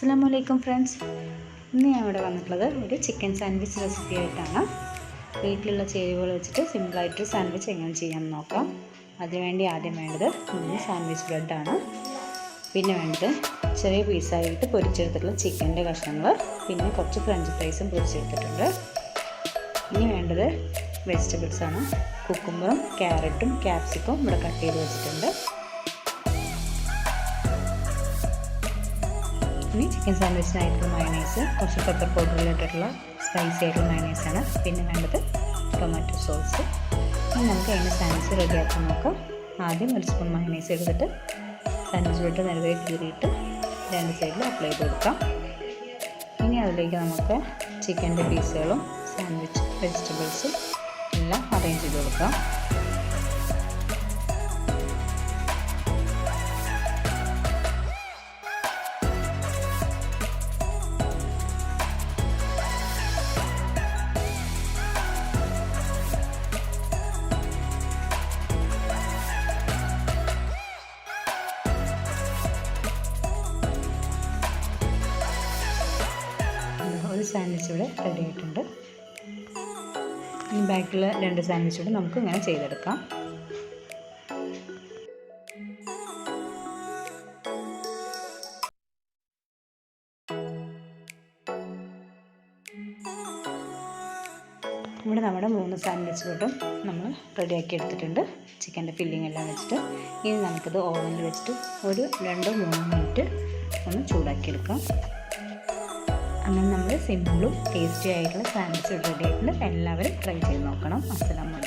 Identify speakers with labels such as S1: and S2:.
S1: അസ്സലാമു ഫ്രണ്ട്സ്, ഇന്ന് ഞാൻ ഇവിടെ വന്നിട്ടുള്ളത് ഒരു ചിക്കൻ സാൻഡ്വിച്ച് റെസിപ്പി ആയിട്ടാണ്. വീട്ടിലുള്ള ചേരുവകൾ വെച്ചിട്ട് സിമ്പിളായിട്ടൊരു സാൻഡ്വിച്ച് എങ്ങനെ ചെയ്യാമെന്ന് നോക്കാം. അതിനുവേണ്ടി ആദ്യം വേണ്ടത് 3 സാൻഡ്വിച്ച് ബ്രെഡാണ്. പിന്നെ വേണ്ടത് ചെറിയ പീസായിട്ട് പൊരിച്ചെടുത്തിട്ടുള്ള ചിക്കൻ്റെ കഷ്ണങ്ങൾ, പിന്നെ കുറച്ച് ഫ്രഞ്ച് ഫ്രൈസും പൊരിച്ചെടുത്തിട്ടുണ്ട്. ഇനി വേണ്ടത് വെജിറ്റബിൾസാണ്. കുക്കുമ്പറും ക്യാരറ്റും ക്യാപ്സിക്കും ഇവിടെ കട്ട് ചെയ്ത് വെച്ചിട്ടുണ്ട്. ഇനി ചിക്കൻ സാൻഡ്വിച്ചിനായിട്ടുള്ള മയണൈസ്, കുറച്ച് പെപ്പർ പൗഡറിലിട്ടിട്ടുള്ള സ്പൈസി ആയിട്ടുള്ള മയണൈസാണ്. പിന്നെ വേണ്ടത് ടൊമാറ്റോ സോസ്. ഇനി നമുക്ക് അതിൻ്റെ സാൻഡ്വിച്ച് റെഡിയാക്കാൻ നോക്കാം. ആദ്യം 1 സ്പൂൺ മയണൈസ് എടുത്തിട്ട് സാൻഡ്വിച്ച് ബ്രെഡ് നിലവേ കീറിയിട്ട് 2 സൈഡിൽ അപ്ലൈ ചെയ്ത് കൊടുക്കാം. ഇനി അതിലേക്ക് നമുക്ക് ചിക്കൻ്റെ പീസുകളും സാൻഡ്വിച്ച് വെജിറ്റബിൾസും എല്ലാം അറേഞ്ച് ചെയ്ത് കൊടുക്കാം. ഒരു സാൻഡ്വിച്ച് ഇവിടെ റെഡി ആയിട്ടുണ്ട്. ഇനി ബാക്കിയുള്ള 2 സാൻഡ്വിച്ച് കൂടെ നമുക്ക് ഇങ്ങനെ ചെയ്തെടുക്കാം. ഇവിടെ നമ്മുടെ 3 സാൻഡ്വിച്ച് ബ്രെഡും നമ്മൾ റെഡിയാക്കി എടുത്തിട്ടുണ്ട്, ചിക്കൻ്റെ ഫില്ലിംഗ് എല്ലാം വെച്ചിട്ട്. ഇനി നമുക്കിത് ഓവനിൽ വെച്ചിട്ട് ഒരു 2-3 മിനിറ്റ് ഒന്ന് ചൂടാക്കിയെടുക്കാം. അങ്ങനെ നമ്മൾ സിമ്പിളും ടേസ്റ്റി ആയിട്ടുള്ള സാൻഡ്വിച്ച് റെഡി ആയിട്ടുണ്ട്. എല്ലാവരും ട്രൈ ചെയ്ത് നോക്കണം. അസ്സലാമു അലൈക്കും.